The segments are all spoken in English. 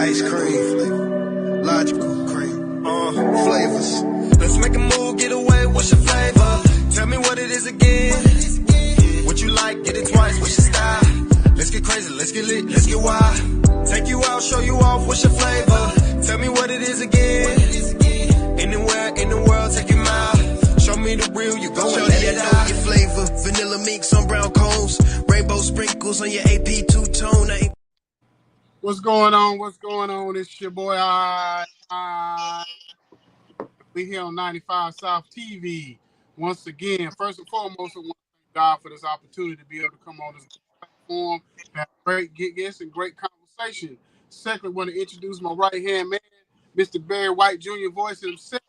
ice cream, logical cream, flavors. Let's make a move, get away, what's your flavor? Tell me what it is again. What you like, get it twice, what's your style? Let's get crazy, let's get lit, let's get wild. Take you out, show you off, what's your flavor? Tell me what it is again. Anywhere in the world, take you mild. Show me the real, you go and let it out. Your flavor, vanilla minks on brown cones, rainbow sprinkles on your AP two-tone. What's going on? What's going on? It's your boy, we here on 95 South TV. Once again, first and foremost, I want to thank God for this opportunity to be able to come on this platform, have great guests and great conversation. Secondly, I want to introduce my right-hand man, Mr. Barry White Jr., voice himself.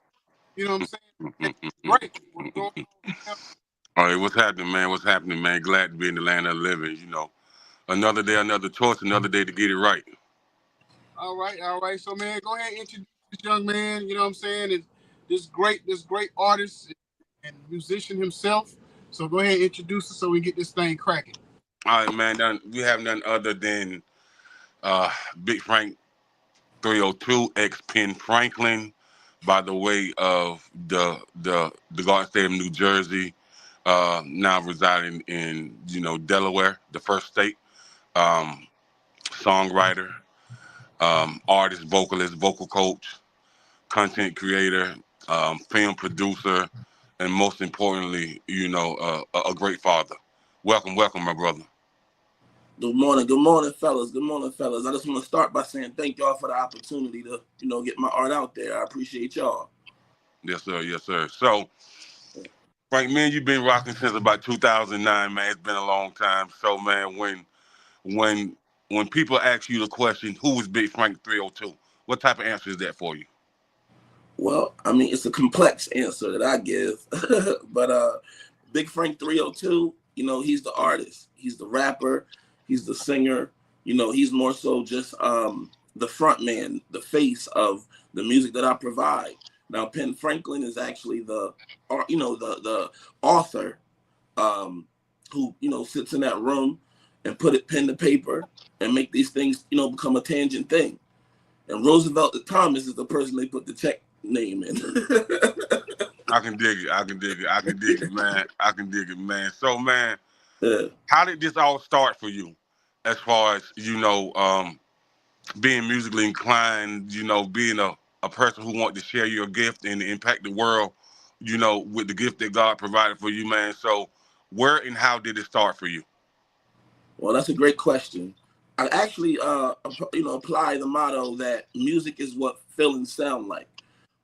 You know what I'm saying? Great. What's going on? All right, what's happening, man? What's happening, man? Glad to be in the land of the living, you know. Another day, another choice, another day to get it right. All right. So, man, go ahead and introduce this young man, you know what I'm saying, and this great artist and musician himself. So go ahead and introduce us so we can get this thing cracking. All right, man. We have none other than Big Frank 302, ex-Penn Franklin, by the way of the Garden State of New Jersey, now residing in, Delaware, the first state. Songwriter, artist, vocalist, vocal coach, content creator, film producer, and most importantly, a great father. Welcome, my brother. Good morning, fellas. I just want to start by saying thank y'all for the opportunity to, get my art out there. I appreciate y'all. Yes, sir. So, Frank, man, you've been rocking since about 2009, man. It's been a long time. So, man, when people ask you the question, who is Big Frank 302, what type of answer is that for you? Well, I mean, it's a complex answer that I give, but Big Frank 302, he's the artist, he's the rapper, he's the singer, he's more so just the front man, the face of the music that I provide. Now, Penn Franklin is actually the author who, sits in that room and put pen to paper and make these things, become a tangent thing. And Roosevelt Thomas is the person they put the check name in. I can dig it, man. So, man, how did this all start for you as far as, being musically inclined, being a person who wants to share your gift and impact the world, with the gift that God provided for you, man? So where and how did it start for you? Well, that's a great question. I actually, apply the motto that music is what feelings sound like.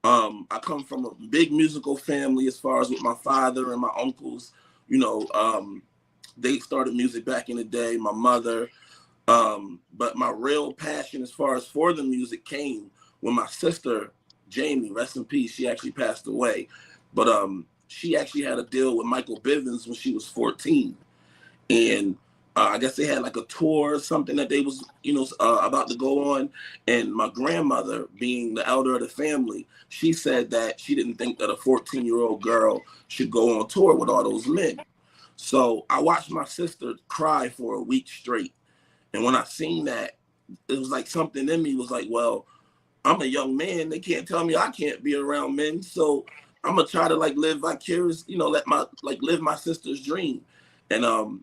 I come from a big musical family as far as with my father and my uncles. They started music back in the day, my mother. But my real passion as far as for the music came when my sister, Jamie, rest in peace, she actually passed away. But she actually had a deal with Michael Bivins when she was 14. And I guess they had like a tour or something that they was, about to go on. And my grandmother, being the elder of the family, she said that she didn't think that a 14-year-old girl should go on tour with all those men. So I watched my sister cry for a week straight. And when I seen that, it was like something in me was like, well, I'm a young man. They can't tell me I can't be around men. So I'm going to try to live vicarious, live my sister's dream. And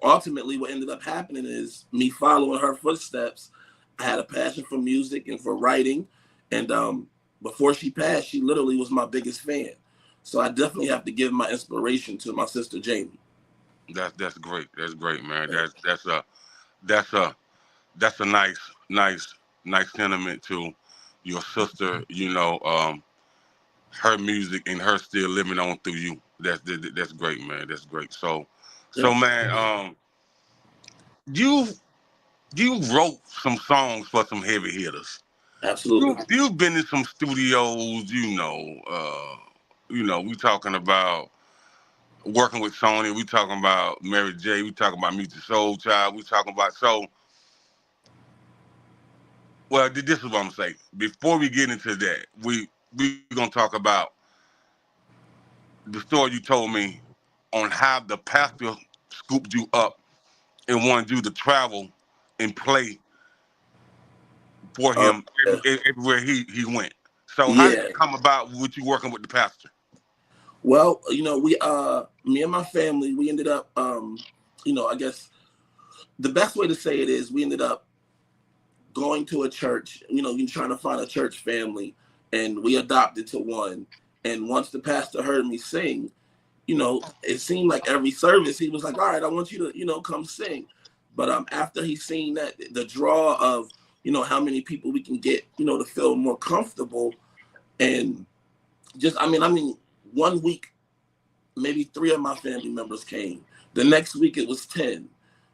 ultimately what ended up happening is me following her footsteps. I had a passion for music and for writing. And before she passed, she literally was my biggest fan. So I definitely have to give my inspiration to my sister, Jamie. That's great. That's great, man. That's a nice sentiment to your sister, her music and her still living on through you. That's great, man. That's great. So man, you wrote some songs for some heavy hitters. Absolutely. You've been in some studios, we talking about working with Sony, we talking about Mary J, we talking about Music Soul Child, we talking about well, this is what I'm saying. Before we get into that, we're gonna talk about the story you told me on how the pastor scooped you up and wanted you to travel and play for him everywhere he went. So how did it come about with you working with the pastor? Well, you know, me and my family, we ended up, you know, I guess the best way to say it is we ended up going to a church, you know, you trying to find a church family, and we adopted to one. And once the pastor heard me sing, you know, it seemed like every service he was like, all right, I want you to, you know, come sing. But after he seen that, the draw of, you know, how many people we can get, you know, to feel more comfortable, and just, I mean, 1 week, maybe 3 of my family members came. The next week it was 10.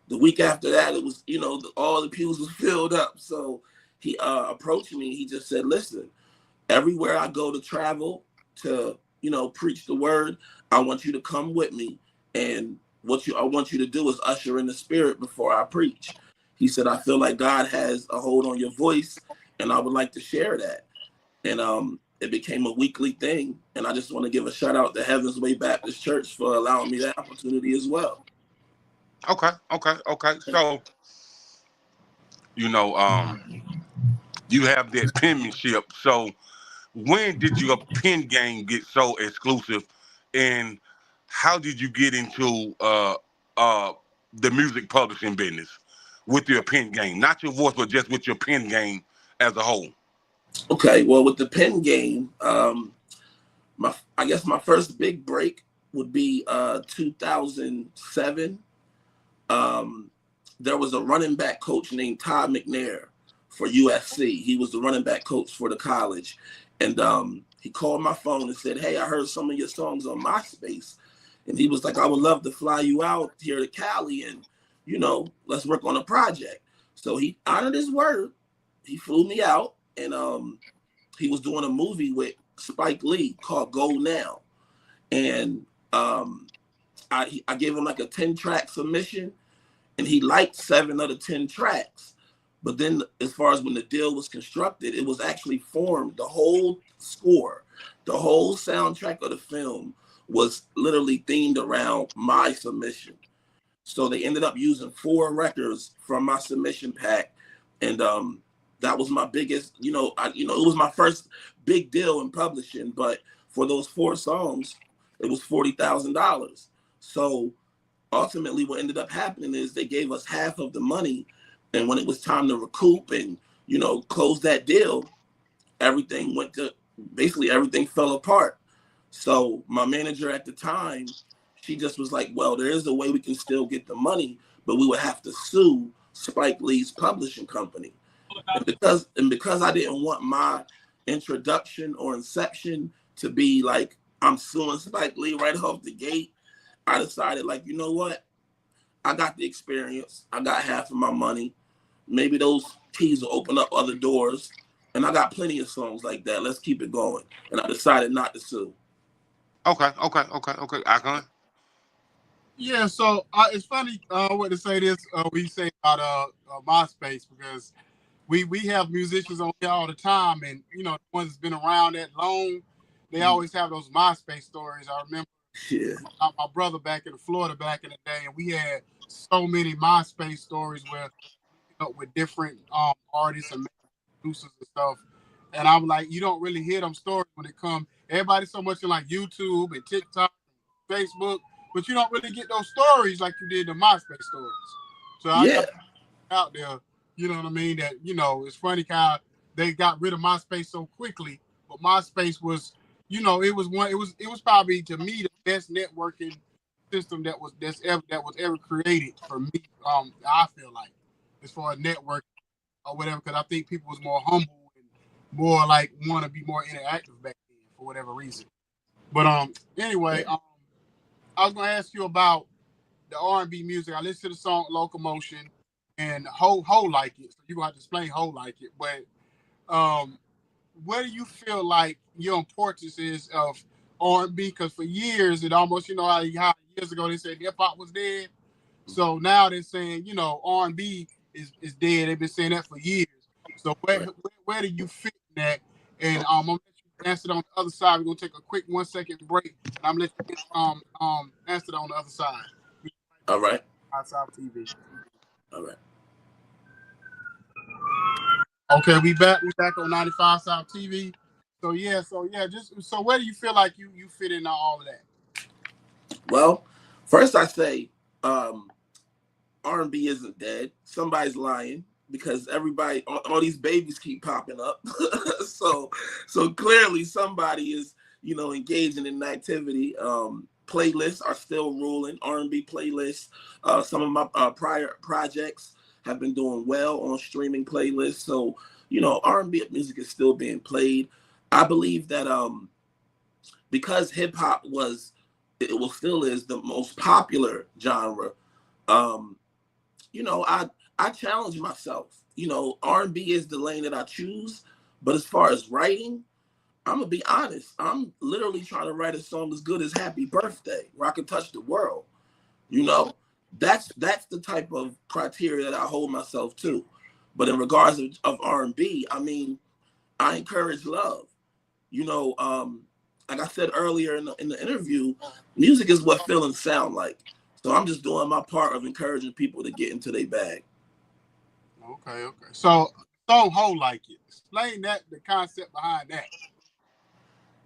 The week after that, it was, you know, all the pews was filled up. So he approached me. He just said, listen, everywhere I go to travel to, you know, preach the word, I want you to come with me. And I want you to do is usher in the spirit before I preach. He said, I feel like God has a hold on your voice, and I would like to share that. And it became a weekly thing. And I just want to give a shout out to Heaven's Way Baptist Church for allowing me that opportunity as well. Okay. So, you know, you have that penmanship. So when did your pen game get so exclusive, and how did you get into the music publishing business with your pen game? Not your voice, but just with your pen game as a whole. Okay, well, with the pen game, I guess my first big break would be 2007. There was a running back coach named Todd McNair for USC. He was the running back coach for the college. And he called my phone and said, hey, I heard some of your songs on MySpace. And he was like, I would love to fly you out here to Cali and, you know, let's work on a project. So he honored his word. He flew me out, and he was doing a movie with Spike Lee called Go Now. And I gave him like a 10-track submission, and he liked 7 of the 10 tracks. But then as far as when the deal was constructed, it was actually formed. The whole score, the whole soundtrack of the film was literally themed around my submission. So they ended up using 4 records from my submission pack. And that was my biggest, it was my first big deal in publishing. But for those 4 songs, it was $40,000. So ultimately what ended up happening is they gave us half of the money. And when it was time to recoup and, you know, close that deal, everything fell apart. So my manager at the time, she just was like, well, there is a way we can still get the money, but we would have to sue Spike Lee's publishing company. And because I didn't want my introduction or inception to be like, I'm suing Spike Lee right off the gate, I decided, like, you know what? I got the experience. I got half of my money. Maybe those keys will open up other doors. And I got plenty of songs like that. Let's keep it going. And I decided not to sue. Okay. Icon? Yeah, so it's funny what to say this. We say about MySpace, because we have musicians on here all the time, and you know, the ones that's been around that long, they always have those MySpace stories. I remember my brother back in Florida back in the day, and we had so many MySpace stories where, you know, with different artists and producers and stuff. And I'm like, you don't really hear them stories when it comes. Everybody's so much in like YouTube and TikTok, and Facebook, but you don't really get those stories like you did the MySpace stories. So I got out there, you know what I mean? That, you know, it's funny how they got rid of MySpace so quickly, but MySpace was, you know, it was probably, to me, the best networking system that was ever created for me. I feel like, as far as networking or whatever, because I think people was more humble and more like want to be more interactive back then for whatever reason. But anyway, I was gonna ask you about the R&B music. I listened to the song Locomotion, and Ho like it. So you're gonna have to explain Ho like it. But where do you feel like your importance is of R&B? Because for years, it almost, you know, how years ago they said hip hop was dead. So now they're saying, you know, R&B is dead. They've been saying that for years. So where do you fit in that? And I'm gonna let you answer it on the other side. We're gonna take a quick 1 second break, and I'm gonna let you answer it on the other side. All right. South TV. All right. Okay, we back on 95 South TV. So yeah, just so where do you feel like you fit into all of that? Well, first I say R&B isn't dead. Somebody's lying because everybody, all these babies keep popping up. so clearly somebody is, engaging in activity. Playlists are still ruling, R&B playlists. Some of my prior projects have been doing well on streaming playlists. So, R&B music is still being played. I believe that because hip hop still is the most popular genre. I challenge myself. R&B is the lane that I choose, but as far as writing, I'm gonna be honest. I'm literally trying to write a song as good as Happy Birthday, where I can touch the world. That's the type of criteria that I hold myself to. But in regards of R&B, I mean, I encourage love. Like I said earlier in the interview, music is what feelings sound like. So I'm just doing my part of encouraging people to get into their bag. Okay. So song "Ho Like It." Explain the concept behind that.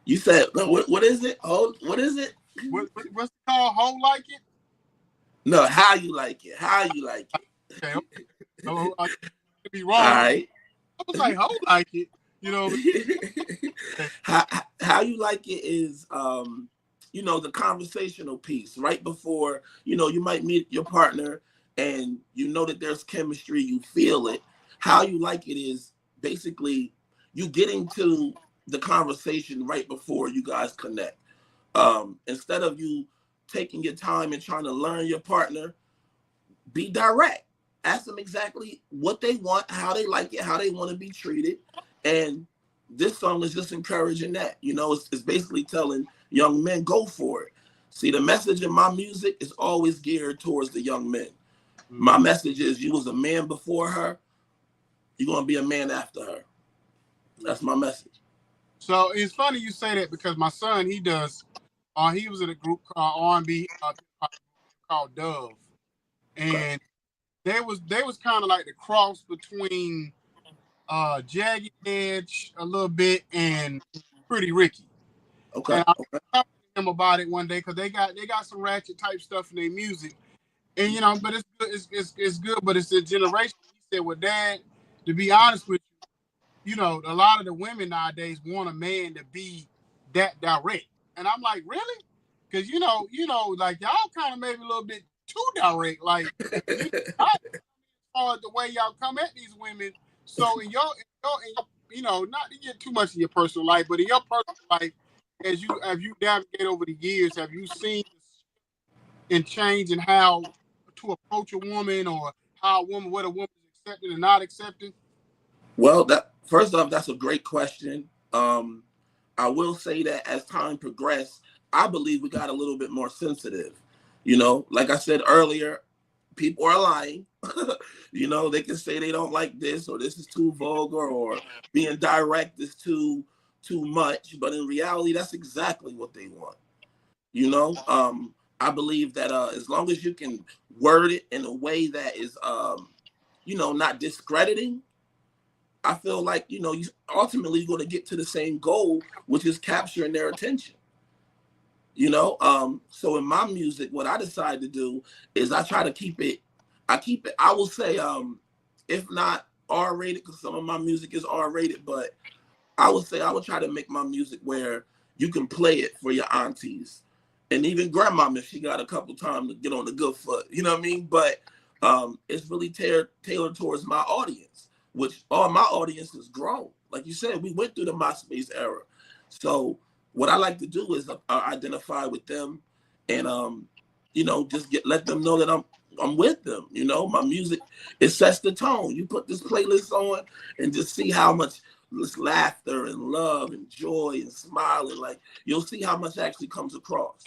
You said what is it? What is it? What's it called? "Ho Like It"? No, how you like it? How you like it? Okay. No, I could be wrong. All right. I was like, "Ho Like It." How you like it is the conversational piece right before you might meet your partner and that there's chemistry, you feel it. How you like it is basically you getting to the conversation right before you guys connect. Instead of you taking your time and trying to learn your partner, be direct. Ask them exactly what they want, how they like it, how they want to be treated. And this song is just encouraging that. It's basically telling young men, go for it. See, the message in my music is always geared towards the young men. My message is, you was a man before her, you're going to be a man after her. That's my message. So it's funny you say that because my son, he was in a group called R&B called Dove. And they was kind of like the cross between Jagged Edge a little bit and Pretty Ricky. Okay. And I talked to him about it one day because they got some ratchet type stuff in their music, and but it's good. It's good, but it's a generation. He said, "Well, Dad, to be honest with you, a lot of the women nowadays want a man to be that direct." And I'm like, "Really?" Because like y'all kind of maybe a little bit too direct, like the way y'all come at these women. So in your not to get too much in your personal life, but in your personal life, as you navigate over the years, have you seen in change in how to approach a woman, or what a woman is accepted and not accepted? Well, first off, that's a great question. I will say that as time progressed, I believe we got a little bit more sensitive. Like I said earlier, people are lying. They can say they don't like this, or this is too vulgar, or being direct is too much. But in reality, that's exactly what they want. I believe that as long as you can word it in a way that is, not discrediting, I feel like, you ultimately going to get to the same goal, which is capturing their attention. So in my music, what I decide to do is I try to keep it, I will say, if not R-rated, because some of my music is R-rated, but I would say I would try to make my music where you can play it for your aunties and even grandma if she got a couple times to get on the good foot, you know what I mean? But it's really tailored towards my audience, which all my audience has grown. Like you said, we went through the MySpace era. So what I like to do is identify with them and, just let them know that I'm with them. My music, it sets the tone. You put this playlist on and just see how much laughter and love and joy and smiling, like you'll see how much actually comes across.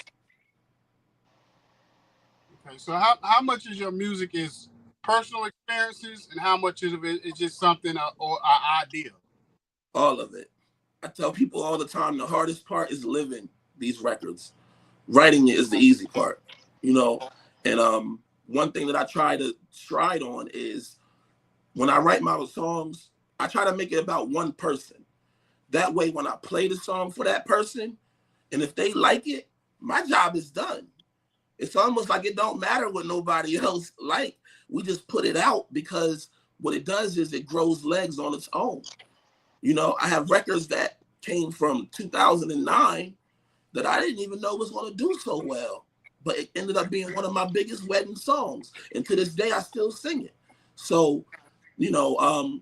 Okay, so how much of your music is personal experiences and how much of it is just something or an idea? All of it. I tell people all the time, the hardest part is living these records. Writing it is the easy part, and one thing that I try to stride on is when I write my songs, I try to make it about one person. That way, when I play the song for that person, and if they like it, my job is done. It's almost like it don't matter what nobody else like. We just put it out because what it does is it grows legs on its own. You know, I have records that came from 2009 that I didn't even know was going to do so well, but it ended up being one of my biggest wedding songs. And to this day, I still sing it. So, you know,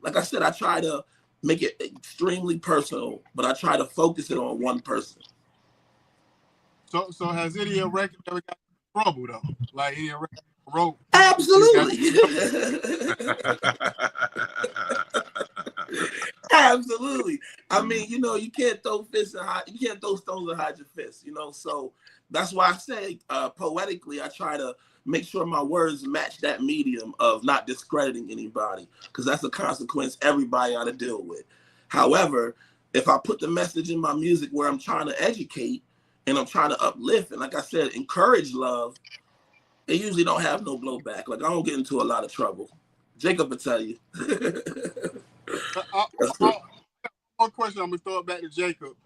like I said, I try to make it extremely personal, but I try to focus it on one person. So has any of your record ever got in trouble though? Like any record wrote? Absolutely. Absolutely. I mean, you know, you can't throw fists and you can't throw stones and hide your fists, you know. So that's why I say poetically, I try to make sure my words match that medium of not discrediting anybody, because that's a consequence everybody ought to deal with. However, if I put the message in my music where I'm trying to educate and I'm trying to uplift and, like I said, encourage love, they usually don't have no blowback. Like, I don't get into a lot of trouble. Jacob will tell you. One question, I'm gonna throw it back to Jacob.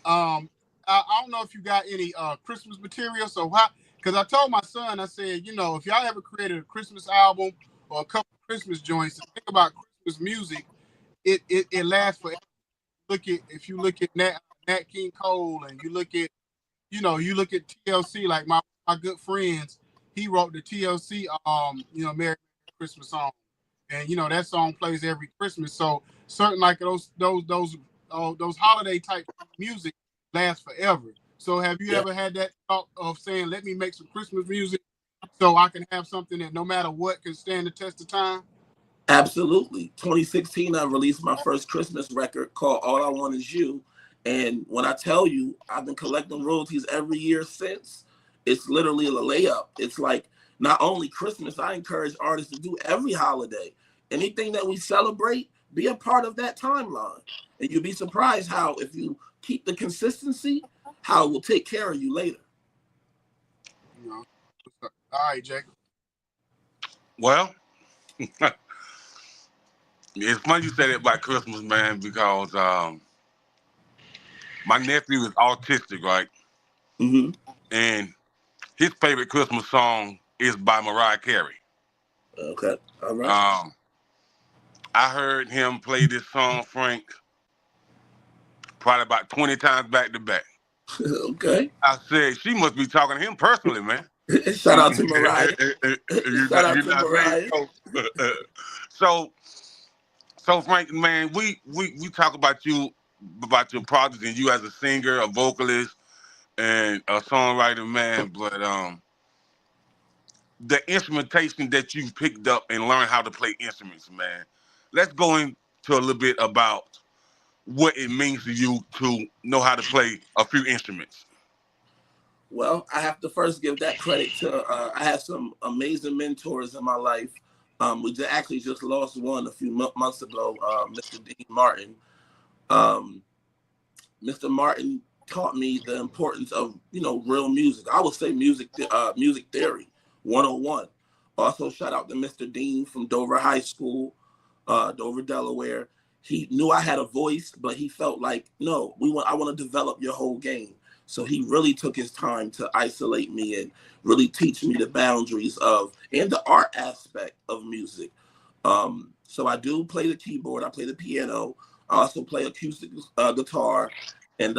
I don't know if you got any Christmas material. So because I told my son, I said, you know, if y'all ever created a Christmas album or a couple of Christmas joints, and think about Christmas music, it lasts forever. If you look at Nat King Cole, and you look at TLC, like my good friends, he wrote the TLC Merry Christmas song, and you know that song plays every Christmas. So certain like those holiday type music last forever. So have you ever had that thought of saying, let me make some Christmas music so I can have something that no matter what can stand the test of time? Absolutely. 2016, I released my first Christmas record called All I Want Is You. And when I tell you, I've been collecting royalties every year since. It's literally a layup. It's like not only Christmas, I encourage artists to do every holiday. Anything that we celebrate, be a part of that timeline. And you'll be surprised how, if you keep the consistency, how it will take care of you later. All right, Jacob. Well, it's funny you say that about Christmas, man, because my nephew is autistic, right? Mm-hmm. And his favorite Christmas song is by Mariah Carey. Okay, all right. I heard him play this song, Frank, probably about 20 times back to back. Okay. I said, she must be talking to him personally, man. Shout out to Mariah. Shout out to Mariah. So, Frank, man, we talk about your projects and you as a singer, a vocalist, and a songwriter, man. But the instrumentation that you picked up and learned how to play instruments, man. Let's go into a little bit about what it means to you to know how to play a few instruments. Well, I have to first give that credit to, I had some amazing mentors in my life. We actually just lost one a few months ago, Mr. Dean Martin. Mr. Martin taught me the importance of, real music. I would say music theory 101. Also, shout out to Mr. Dean from Dover High School, Dover, Delaware. He knew I had a voice, but he felt like, no, I want to develop your whole game. So he really took his time to isolate me and really teach me the boundaries and the art aspect of music. So I do play the keyboard. I play the piano. I also play acoustic guitar. And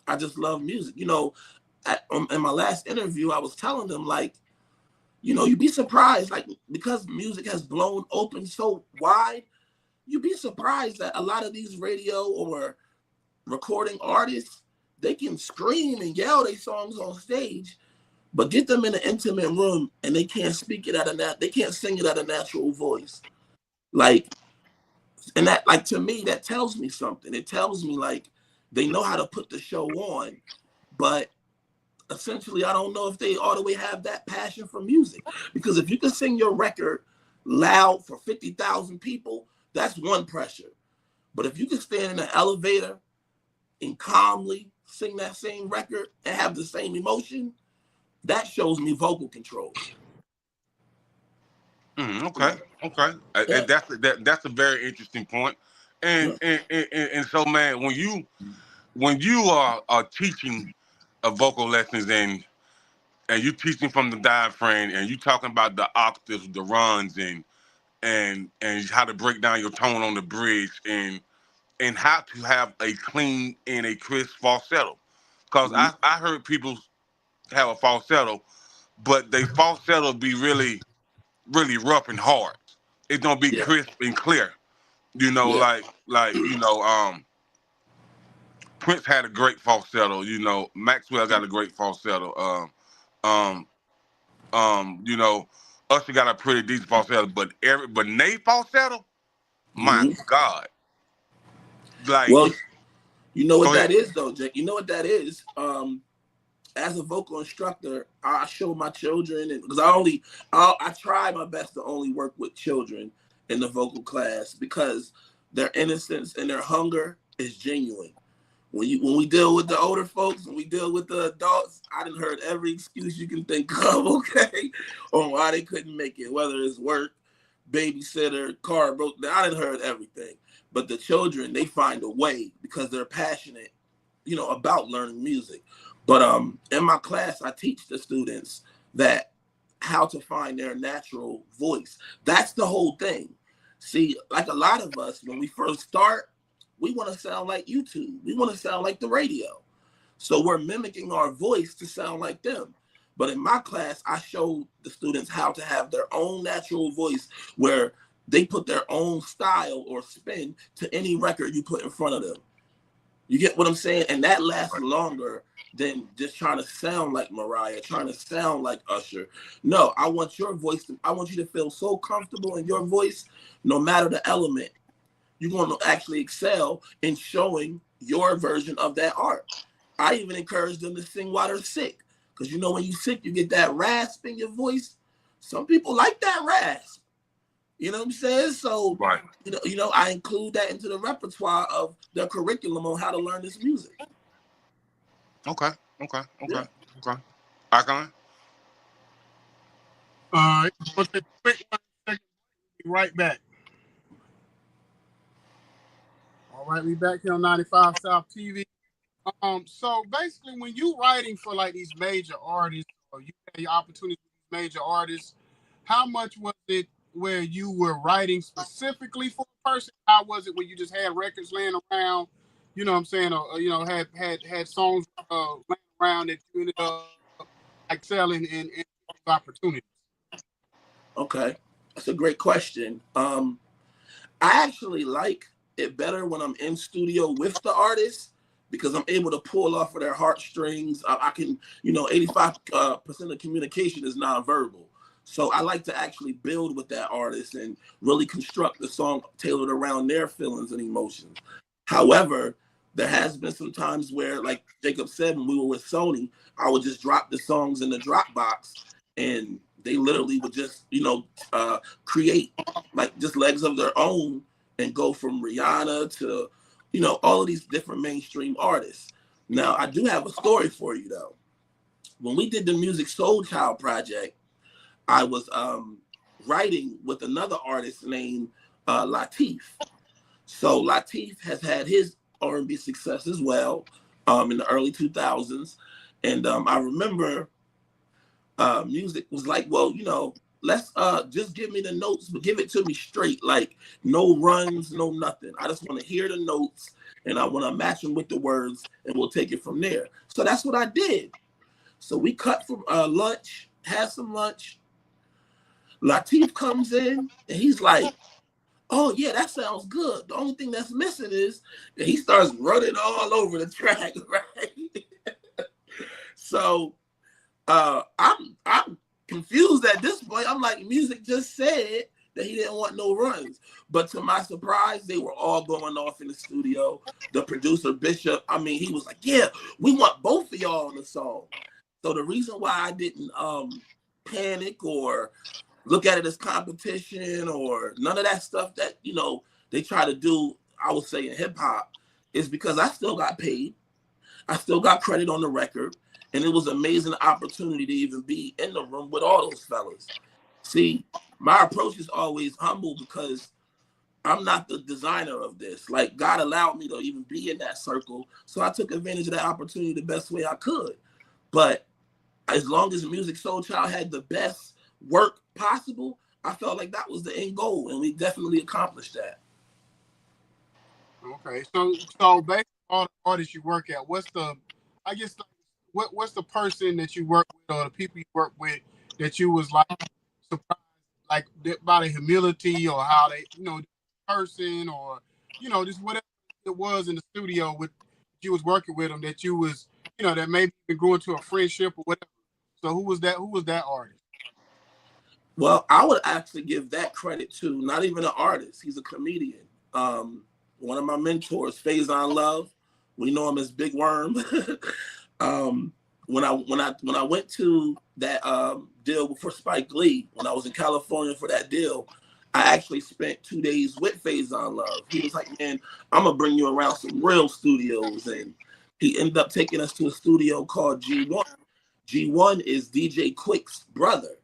I just love music. In my last interview, I was telling them, like, you'd be surprised, like, because music has blown open so wide, you'd be surprised that a lot of these radio or recording artists, they can scream and yell their songs on stage, but get them in an intimate room and they can't speak it they can't sing it at a natural voice. Like, and that, like, to me, that tells me something. It tells me, like, they know how to put the show on, but essentially, I don't know if they all the way have that passion for music. Because if you can sing your record loud for 50,000 people, that's one pressure. But if you can stand in an elevator and calmly sing that same record and have the same emotion, that shows me vocal control. Okay. Yeah. That's a very interesting point. And so, man, when you are teaching vocal lessons and you teaching from the diaphragm and you talking about the octaves, the runs, and how to break down your tone on the bridge and how to have a clean and a crisp falsetto, because I heard people have a falsetto, but they falsetto be really rough and hard. It don't be crisp and clear. You know, like Prince had a great falsetto. You know, Maxwell got a great falsetto. You know, Usher got a pretty decent falsetto, but Nate falsetto, my God. Like, well, you know what that is, though, Jake. You know what that is. As a vocal instructor, I show my children, and because I try my best to only work with children in the vocal class because their innocence and their hunger is genuine. When we deal with the older folks, when we deal with the adults, I done heard every excuse you can think of, okay, on why they couldn't make it, whether it's work, babysitter, car broke down. I done heard everything. But the children, they find a way because they're passionate, you know, about learning music. But in my class, I teach the students that how to find their natural voice. That's the whole thing. See, like a lot of us, when we first start, we want to sound like YouTube. We want to sound like the radio. So we're mimicking our voice to sound like them. But in my class, I show the students how to have their own natural voice where they put their own style or spin to any record you put in front of them. You get what I'm saying? And that lasts longer than just trying to sound like Mariah, trying to sound like Usher. No, I want your voice. I want you to feel so comfortable in your voice, no matter the element. You're going to actually excel in showing your version of that art. I even encourage them to sing while they're sick. Because you know when you're sick, you get that rasp in your voice. Some people like that rasp. You know what I'm saying? So, right. you know, I include that into the repertoire of their curriculum on how to learn this music. Okay. Icon? We'll take a quick 1 second. We'll be right back. All right, we back here on 95 South TV. So basically, when you writing for like these major artists, or you had your opportunity with these major artists, how much was it where you were writing specifically for a person? How was it where you just had records laying around? You know what I'm saying? Or you know, had songs laying around that you ended up excelling in opportunities. Okay, that's a great question. I actually like it better when I'm in studio with the artist because I'm able to pull off of their heartstrings. I can, you know, 85% of communication is nonverbal. So I like to actually build with that artist and really construct the song tailored around their feelings and emotions. However, there has been some times where, like Jacob said, when we were with Sony, I would just drop the songs in the Dropbox and they literally would just, you know, create like just legs of their own and go from Rihanna to, you know, all of these different mainstream artists. Now, I do have a story for you, though. When we did the Music Soul Child project, I was writing with another artist named Latif. So Latif has had his R&B success as well in the early 2000s. And I remember music was like, well, you know, let's just give me the notes, but give it to me straight, like no runs, no nothing. I just want to hear the notes and I want to match them with the words and we'll take it from there. So that's what I did. So we cut from lunch, had some lunch. Latif comes in and he's like, oh yeah, that sounds good. The only thing that's missing is that he starts running all over the track, right? So I'm confused at this point. I'm like, music just said that he didn't want no runs. But to my surprise, they were all going off in the studio. The producer, Bishop, I mean, he was like, yeah, we want both of y'all on the song. So the reason why I didn't panic or look at it as competition or none of that stuff that, you know, they try to do, I would say, in hip hop, is because I still got paid. I still got credit on the record. And it was an amazing opportunity to even be in the room with all those fellas. See, my approach is always humble because I'm not the designer of this. Like, God allowed me to even be in that circle. So I took advantage of that opportunity the best way I could. But as long as Music Soul Child had the best work possible, I felt like that was the end goal. And we definitely accomplished that. Okay. So based on the artists you work at, what's the, I guess, what's the person that you work with or the people you work with that you was like surprised, like by the humility or how they, person or, just whatever it was in the studio with you was working with them that you was, that maybe grew into a friendship or whatever. So who was that artist? Well, I would actually give that credit to not even an artist. He's a comedian. One of my mentors, Faison Love. We know him as Big Worm. When I went to that deal for Spike Lee, when I was in California for that deal, I actually spent 2 days with Faison Love. He was like, man, I'm gonna bring you around some real studios. And he ended up taking us to a studio called G1. G1 is DJ Quick's brother.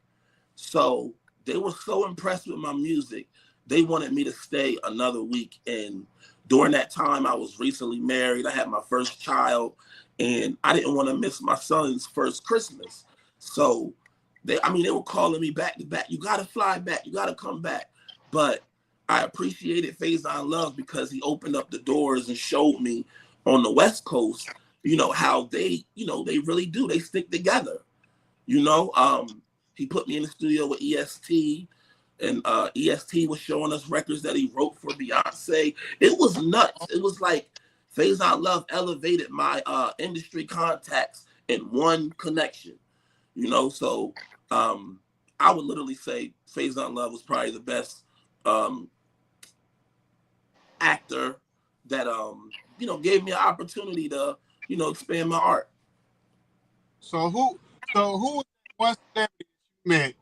So they were so impressed with my music, they wanted me to stay another week. And during that time, I was recently married. I had my first child, and I didn't want to miss my son's first Christmas. So they were calling me back to back. You got to fly back. You got to come back. But I appreciated Faison Love because he opened up the doors and showed me on the West Coast, how they really do. They stick together. He put me in the studio with EST, and EST was showing us records that he wrote for Beyonce. It was nuts. It was like Faison Love elevated my industry contacts in one connection. So I would literally say Faison Love was probably the best actor that gave me an opportunity to expand my art. So who was that you met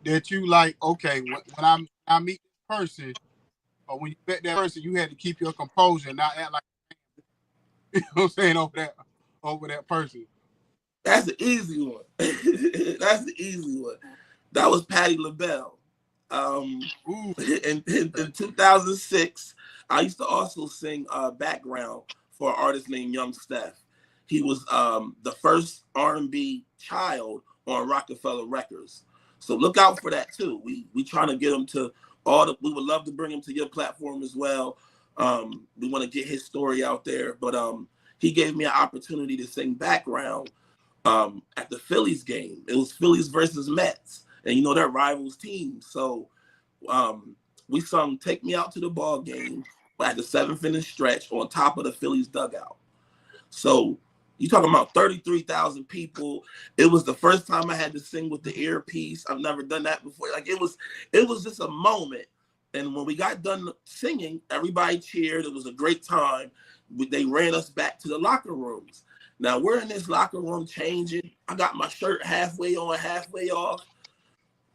that you like? Okay, when I meet this person, or when you met that person, you had to keep your composure and not act like what I'm saying over that person. That's the easy one. That's the easy one. That was Patti LaBelle. In 2006, I used to also sing background for an artist named Young Steph. He was the first R&B child on Rockefeller Records. So look out for that too. We trying to get him to we would love to bring him to your platform as well. We want to get his story out there, but he gave me an opportunity to sing background at the Phillies game. It was Phillies versus Mets, and they're rivals teams. So we sung "Take Me Out to the Ball Game" at the 7th inning stretch on top of the Phillies dugout. So you talking about 33,000 people. It was the first time I had to sing with the earpiece. I've never done that before. Like it was just a moment. And when we got done singing, everybody cheered. It was a great time. They ran us back to the locker rooms. Now we're in this locker room changing. I got my shirt halfway on, halfway off.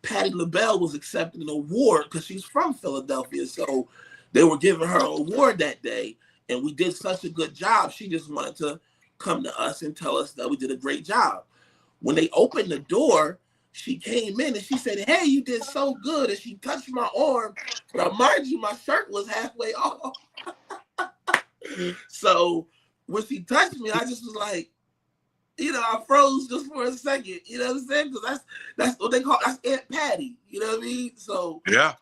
Patti LaBelle was accepting an award because she's from Philadelphia. So they were giving her an award that day. And we did such a good job. She just wanted to come to us and tell us that we did a great job. When they opened the door, she came in and she said, "Hey, you did so good." And she touched my arm. But mind you, my shirt was halfway off. So when she touched me, I just was like, I froze just for a second. You know what I'm saying? Because that's what they call, that's Aunt Patty. You know what I mean? So yeah,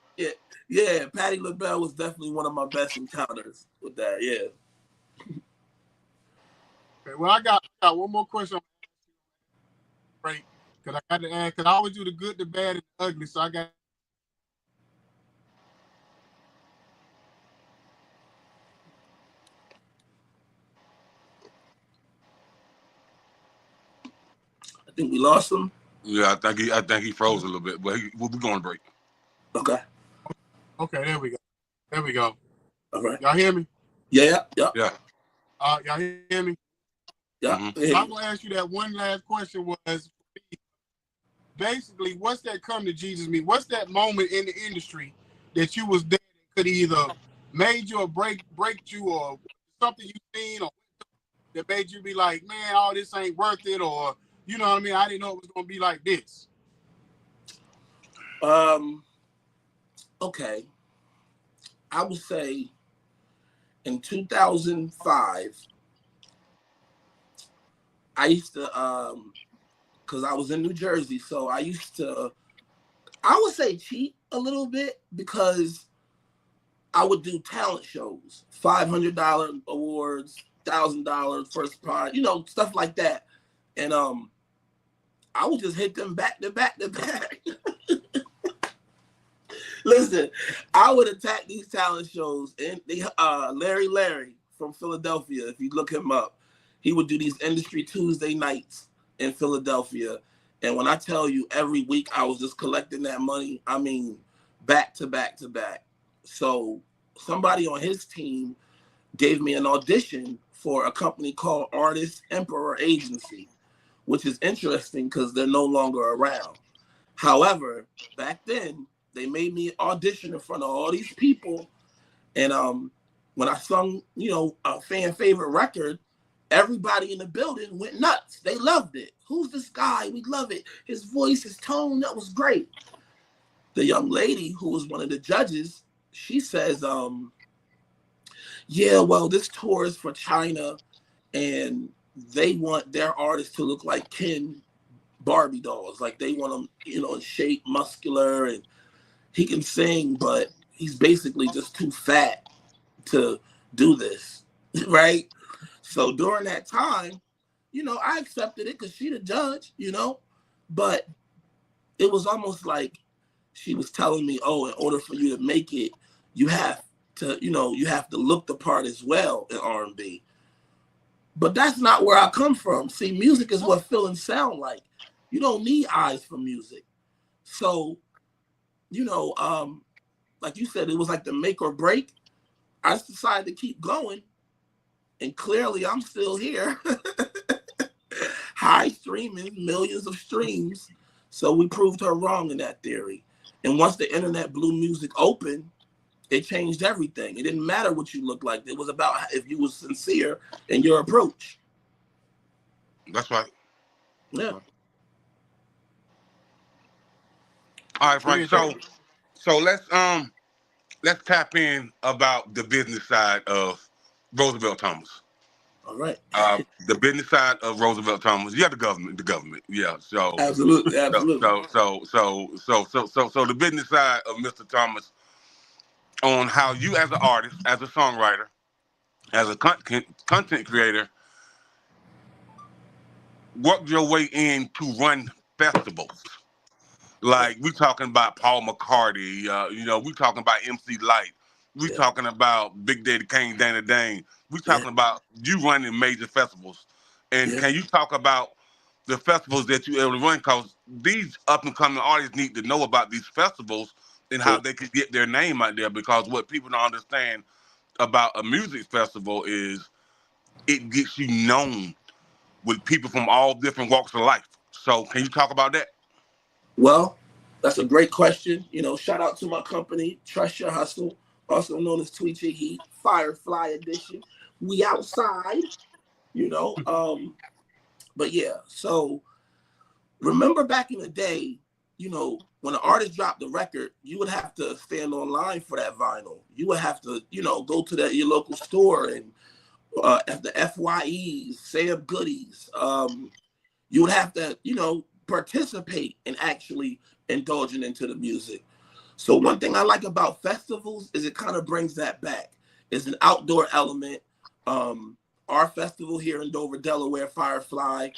Patti LaBelle was definitely one of my best encounters with that. Yeah. Okay, well, I got one more question. Right, because I got to ask, because I always do the good, the bad, and the ugly. So I got. I think we lost him. Yeah, I think he froze a little bit, but we'll be going to break. Okay. Okay, there we go. All right. Y'all hear me? Yeah. Y'all hear me? Yeah. Mm-hmm. I'm gonna ask you that one last question. Was basically, what's that come to Jesus mean? What's that moment in the industry that you was there that could either made you or break you, or something you seen, or that made you be like, man, all this ain't worth it, or you know what I mean? I didn't know it was gonna be like this. Okay. I would say in 2005, I used to, because I was in New Jersey, so I used to, I would say cheat a little bit because I would do talent shows, $500 awards, $1,000 first prize, you know, stuff like that. And I would just hit them back to back to back. Listen, I would attack these talent shows, and Larry from Philadelphia, if you look him up, he would do these Industry Tuesday nights in Philadelphia. And when I tell you every week I was just collecting that money, I mean, back to back to back. So somebody on his team gave me an audition for a company called Artist Emperor Agency, which is interesting because they're no longer around. However, back then, they made me audition in front of all these people. And when I sung, you know, a fan favorite record, everybody in the building went nuts. They loved it. Who's this guy? We love it. His voice, his tone, that was great. The young lady who was one of the judges, she says, yeah, well, this tour is for China and they want their artists to look like Ken Barbie dolls. Like they want them, you know, in shape, muscular, and he can sing, but he's basically just too fat to do this, right? So during that time, you know, I accepted it because she the judge, you know, but it was almost like she was telling me, oh, in order for you to make it, you have to, you know, you have to look the part as well in R&B. But that's not where I come from. See, music is what feelings sound like. You don't need eyes for music. So, you know, like you said, it was like the make or break. I just decided to keep going. And clearly I'm still here. High streaming, millions of streams. So we proved her wrong in that theory. And once the internet blew music open, it changed everything. It didn't matter what you looked like. It was about if you were sincere in your approach. That's right. Yeah. All right, Frank. So let's tap in about the business side of Roosevelt Thomas. All right. The business side of Roosevelt Thomas. Yeah, the government. Yeah. So absolutely. So the business side of Mr. Thomas on how you as an artist, as a songwriter, as a content creator, worked your way in to run festivals. Like we talking about Paul McCartney, you know, we talking about MC Light, we talking about Big Daddy Kane, Dana Dane. We talking about you running major festivals. And can you talk about the festivals that you able to run? Because these up and coming artists need to know about these festivals and how they can get their name out there. Because what people don't understand about a music festival is it gets you known with people from all different walks of life. So can you talk about that? Well, that's a great question. You know, shout out to my company, Trust Your Hustle, also known as Tweet Your Heat, Firefly Edition. We outside, you know. But yeah, so remember back in the day, you know, when an artist dropped the record, you would have to stand online for that vinyl. You would have to, you know, go to your local store and at the FYEs, Sam Goodies. You would have to, you know, participate in actually indulging into the music. So one thing I like about festivals is it kind of brings that back. It's an outdoor element. Our festival here in Dover, Delaware, Firefly,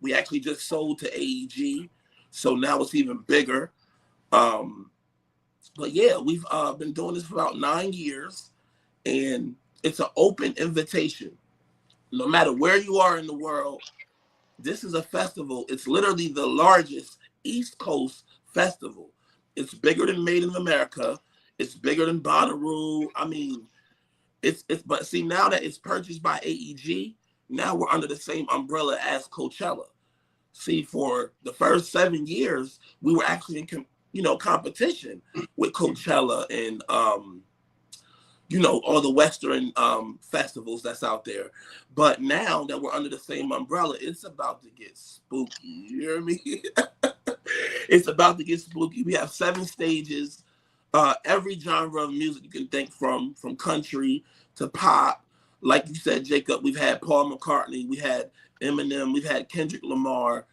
we actually just sold to AEG. So now it's even bigger. But yeah, we've been doing this for about 9 years, and it's an open invitation. No matter where you are in the world, this is a festival. It's literally the largest East Coast festival. It's bigger than Made in America. It's bigger than Bonnaroo. I mean, but see, now that it's purchased by AEG, now we're under the same umbrella as Coachella. See, for the first 7 years, we were actually in competition with Coachella and you know, all the Western festivals that's out there. But now that we're under the same umbrella, it's about to get spooky. You hear me? It's about to get spooky. We have 7 stages. Every genre of music you can think, from country to pop. Like you said, Jacob, we've had Paul McCartney, we had Eminem, we've had Kendrick Lamar,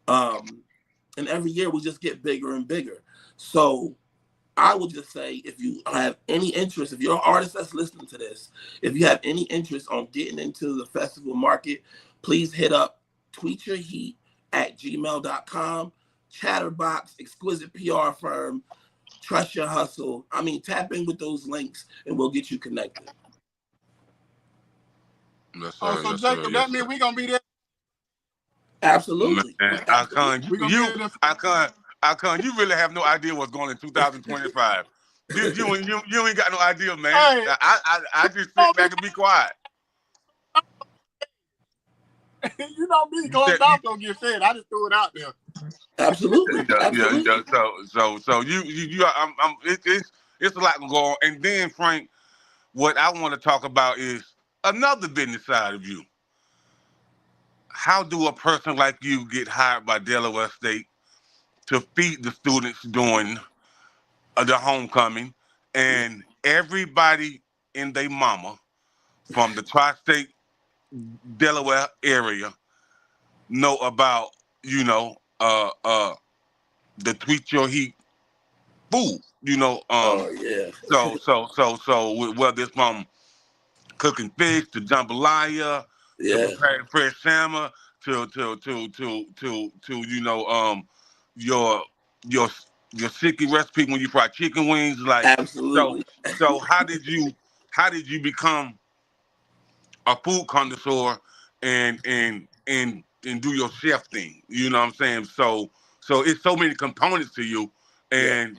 and every year we just get bigger and bigger. So I would just say, if you have any interest, if you're an artist that's listening to this, if you have any interest on getting into the festival market, please hit up tweetyourheat@gmail.com, Chatterbox, Exquisite PR Firm, Trust Your Hustle. I mean, tap in with those links and we'll get you connected. Yes, Oh, sir, so yes, sir, Jacob, yes, that means sir. we're gonna be there. Absolutely. Man, Icon, you really have no idea what's going on in 2025. You ain't got no idea, man. Hey, I just sit back and be quiet. you know me, going off don't get fed. I just threw it out there. Absolutely. Absolutely. Yeah. So it's a lot going on. And then, Frank, what I want to talk about is another business side of you. How do a person like you get hired by Delaware State to feed the students during the homecoming, and everybody and their mama from the tri-state Delaware area know about, the Tweet Your Heat food, Oh yeah. So whether it's from cooking fish to jambalaya to Yeah. preparing fresh salmon to your sticky recipe when you fry chicken wings, like Absolutely. so how did you become a food connoisseur and do your chef thing? You know what I'm saying? So it's so many components to you, and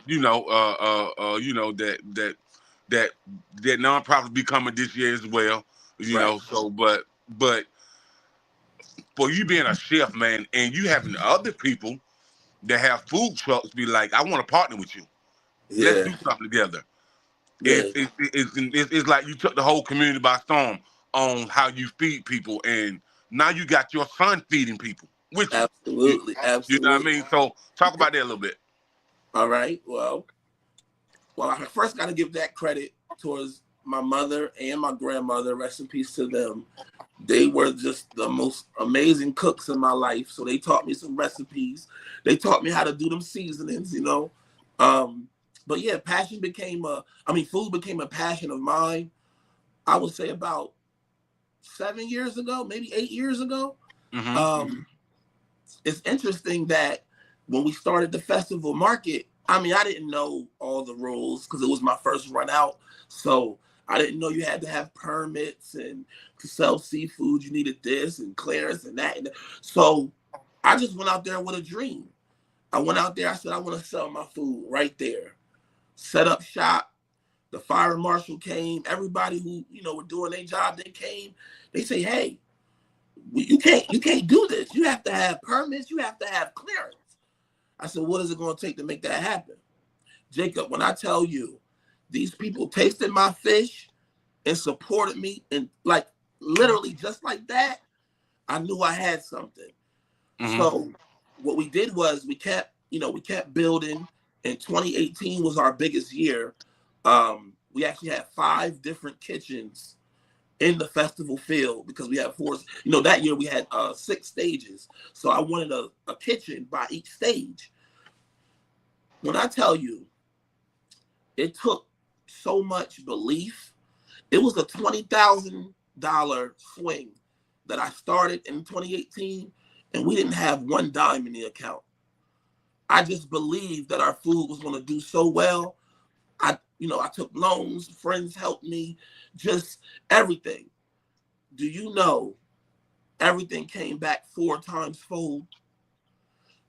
that nonprofit be coming this year as well. So but for you being a chef, man, and you having other people that have food trucks be like, I want to partner with you. Yeah. Let's do something together. Yeah. It's like you took the whole community by storm on how you feed people, and now you got your son feeding people with you. Absolutely. You know what I mean? So talk about that a little bit. All right. Well, I first got to give that credit towards my mother and my grandmother. Rest in peace to them. They were just the most amazing cooks in my life. So they taught me some recipes. They taught me how to do them seasonings, But yeah, food became a passion of mine. I would say about 7 years ago, maybe 8 years ago. Mm-hmm. It's interesting that when we started the festival market, I didn't know all the rules because it was my first run out. So I didn't know you had to have permits, and to sell seafood, you needed this and clearance and that. So I just went out there with a dream. I went out there, I said, I want to sell my food right there. Set up shop. The fire marshal came. Everybody who, were doing their job, they came. They say, hey, you can't do this. You have to have permits. You have to have clearance. I said, what is it going to take to make that happen? Jacob, when I tell you, these people tasted my fish and supported me, and like literally just like that, I knew I had something. Mm-hmm. So what we did was we kept building. And 2018 was our biggest year. We actually had 5 different kitchens in the festival field because we had 4. That year we had 6 stages. So I wanted a kitchen by each stage. When I tell you, it took so much belief. It was a $20,000 swing that I started in 2018, and we didn't have one dime in the account. I just believed that our food was going to do so well. I took loans, friends helped me, just everything. Do you know everything came back 4 times fold?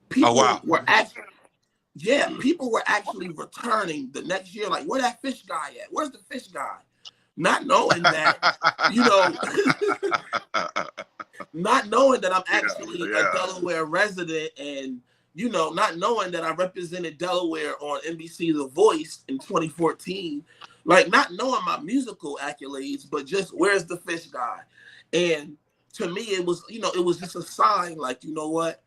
People were actually returning the next year, like, where that fish guy at? Where's the fish guy? Not knowing that, not knowing that I'm actually a Delaware resident, and not knowing that I represented Delaware on NBC The Voice in 2014, like not knowing my musical accolades, but just where's the fish guy? And to me, it was just a sign, like, you know what?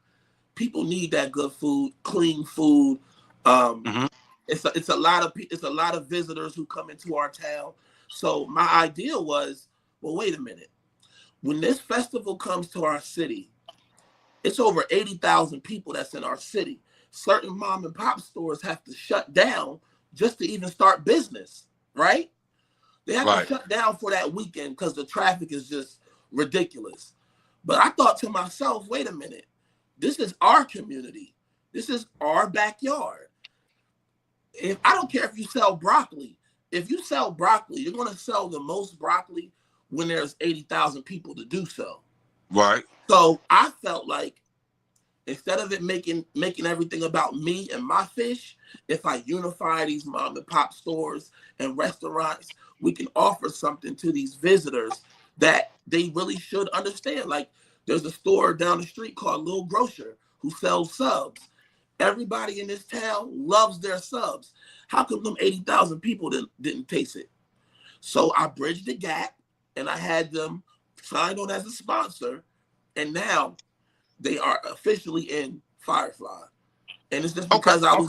People need that good food, clean food. Mm-hmm. It's a lot of visitors who come into our town. So my idea was, well, wait a minute. When this festival comes to our city, it's over 80,000 people that's in our city. Certain mom and pop stores have to shut down just to even start business, right? They have to shut down for that weekend because the traffic is just ridiculous. But I thought to myself, wait a minute, this is our community. This is our backyard. If I don't care if you sell broccoli. If you sell broccoli, you're going to sell the most broccoli when there's 80,000 people to do so. Right. So I felt like instead of it making everything about me and my fish, if I unify these mom and pop stores and restaurants, we can offer something to these visitors that they really should understand. Like there's a store down the street called Little Grocer who sells subs. Everybody in this town loves their subs. How come them 80,000 people didn't taste it? So I bridged the gap and I had them signed on as a sponsor. And now they are officially in Firefly. And it's just because I was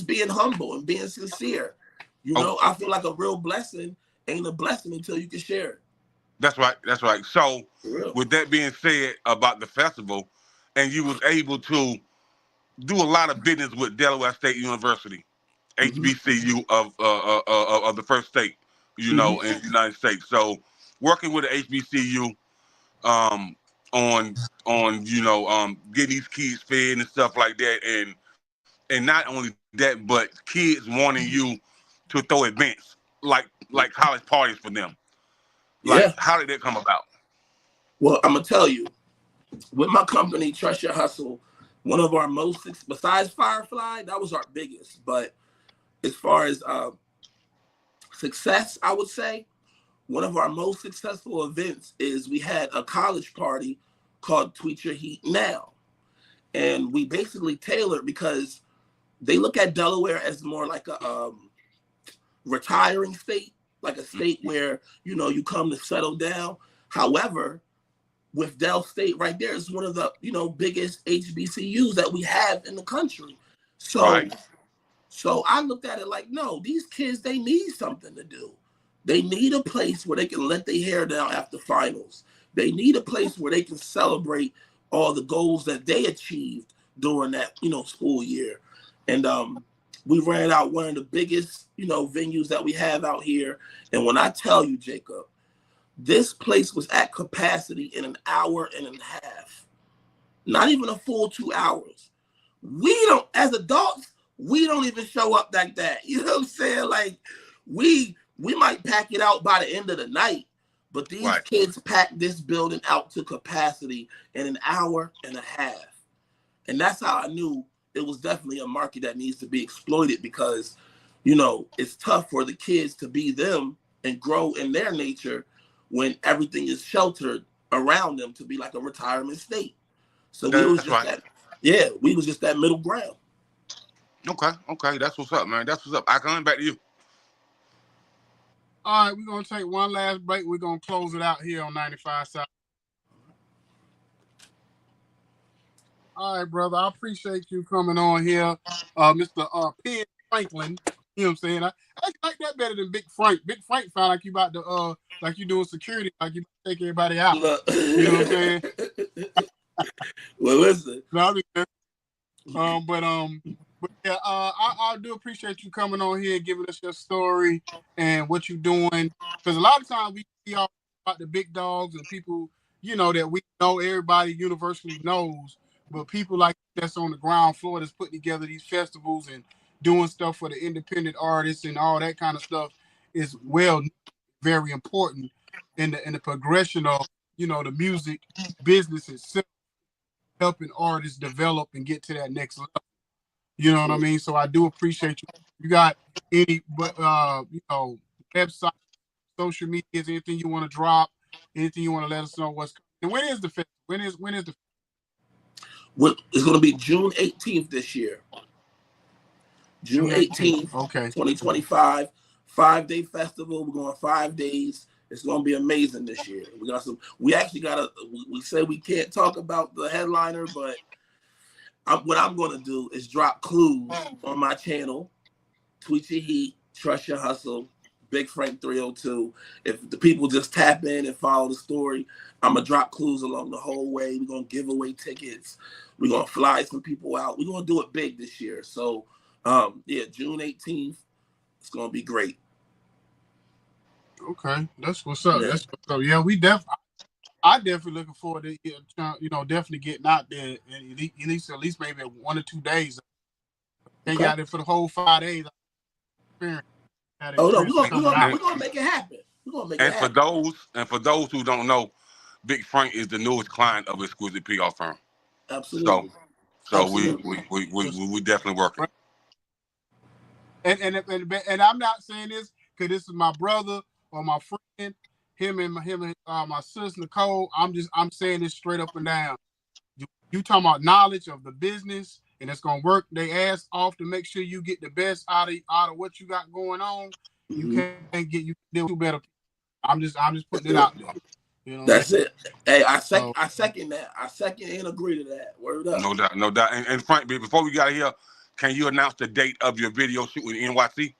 being humble and being sincere. You know, I feel like a real blessing ain't a blessing until you can share it. That's right. That's right. So with that being said about the festival, and you was able to do a lot of business with Delaware State University, HBCU of the first state, you know, in the United States. So working with the HBCU on you know getting these kids fed and stuff like that, and not only that, but kids wanting you to throw events like college parties for them. Like, how did that come about? Well, I'm gonna tell you, with my company, Trust Your Hustle, one of our most, besides Firefly, that was our biggest. But as far as success, I would say one of our most successful events is we had a college party called Tweet Your Heat Now. And we basically tailored because they look at Delaware as more like a retiring state, like a state where, you know, you come to settle down. However, with Del State right there, it's one of the, you know, biggest HBCUs that we have in the country. So, so I looked at it like, no, these kids, they need something to do. They need a place where they can let their hair down after finals. They need a place where they can celebrate all the goals that they achieved during that, you know, school year. And we ran out one of the biggest, you know, venues that we have out here. And when I tell you, Jacob, this place was at capacity in an hour and a half, not even a full 2 hours. We don't, as adults, we don't even show up like that. You know what I'm saying? Like we might pack it out by the end of the night, but these kids packed this building out to capacity in an hour and a half. And that's how I knew it was definitely a market that needs to be exploited, because, you know, it's tough for the kids to be them and grow in their nature when everything is sheltered around them to be like a retirement state. So we was just we was just that middle ground. Okay, that's what's up, man. That's what's up. I come back to you. All right, we're going to take one last break. We're going to close it out here on 95 South. All right, brother. I appreciate you coming on here, Mr. Penn Franklin. You know what I'm saying? I like that better than Big Frank. Big Frank sound like you about to, like you doing security, like you take everybody out. Look. You know what I'm saying? Well, listen. But yeah, I do appreciate you coming on here and giving us your story and what you're doing. Because a lot of times we see all about the big dogs and people, you know, that we know everybody universally knows. But people like that's on the ground floor that's putting together these festivals and doing stuff for the independent artists and all that kind of stuff is very important in the progression of, you know, the music business itself, helping artists develop and get to that next level. You know what I mean? So I do appreciate you. You got any, you know, website, social media, anything you want to drop, anything you want to let us know what's coming? And when is the festival? When is the? It's going to be June 18th this year. June 18th, 2025. 5-day festival. We're going 5 days. It's going to be amazing this year. We actually got we say we can't talk about the headliner, but what I'm going to do is drop clues on my channel. Tweet Your Heat, Trust Your Hustle, Big Frank 302. If the people just tap in and follow the story, I'm going to drop clues along the whole way. We're going to give away tickets. We're going to fly some people out. We're going to do it big this year. So, yeah, June 18th, it's going to be great. Okay, that's what's up. Yeah. That's what's up. Yeah, I definitely looking forward to definitely getting out there and at least maybe 1 or 2 days. They got it for the whole 5 days. Oh no, we're gonna make it happen. We're gonna make it happen. For those who don't know, Big Frank is the newest client of Exquisite PR firm. Absolutely. So Absolutely. we definitely working. And I'm not saying this because this is my brother or my friend, him and my sis Nicole. I'm saying this straight up and down. You talking about knowledge of the business, and it's gonna work their ass off to make sure you get the best out of what you got going on. You can't get you do better. I'm just putting it out there. You know, that's it. Hey, I second that. I second and agree to that. Word up. No doubt. And Frank, before we got here, can you announce the date of your video shoot with NYC?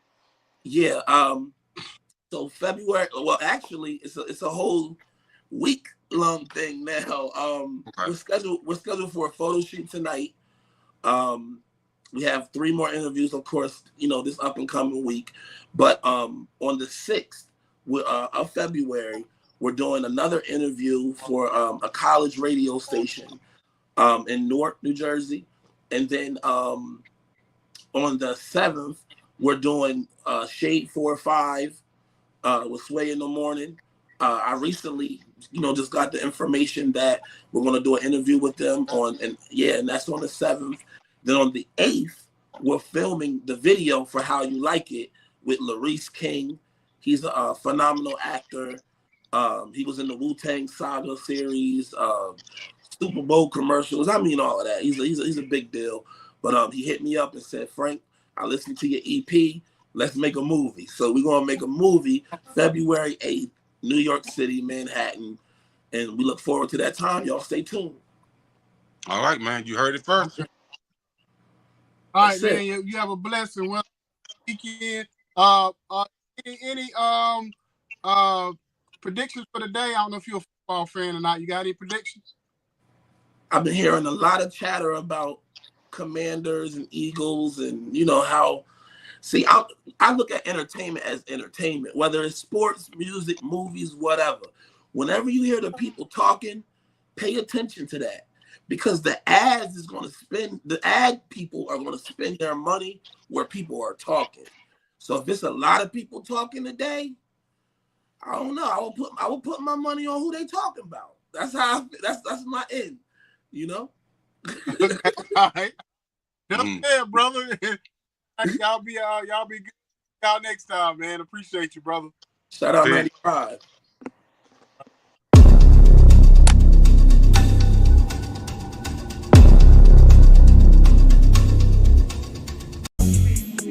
Yeah. So February. Well, actually, it's a whole week long thing now. Okay. We're scheduled for a photo shoot tonight. We have 3 more interviews, of course, this up and coming week. But on the 6th of February, we're doing another interview for a college radio station in Newark, New Jersey. And then on the 7th, we're doing Shade 4 or 5 with Sway in the Morning. I recently, just got the information that we're going to do an interview with them and that's on the 7th. Then on the 8th, we're filming the video for How You Like It with Larice King. He's a phenomenal actor. He was in the Wu-Tang Saga series, Super Bowl commercials. I mean, all of that. He's a big deal. But he hit me up and said, Frank, I listened to your EP. Let's make a movie. So we're going to make a movie February 8th, New York City, Manhattan. And we look forward to that time. Y'all stay tuned. All right, man. You heard it first. All right, man. You have a blessing. Well, weekend. Any predictions for the day? I don't know if you're a football fan or not. You got any predictions? I've been hearing a lot of chatter about Commanders and Eagles, and how. See, I look at entertainment as entertainment, whether it's sports, music, movies, whatever. Whenever you hear the people talking, pay attention to that. Because the ad people are going to spend their money where people are talking. So if it's a lot of people talking today, I don't know. I will put my money on who they talking about. That's that's my end. All right. Yeah, brother. Y'all be good. Y'all next time, man. Appreciate you, brother. Shout out 95.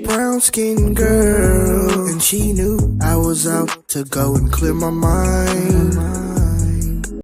Brown skin girl, and she knew I was out to go and clear my mind.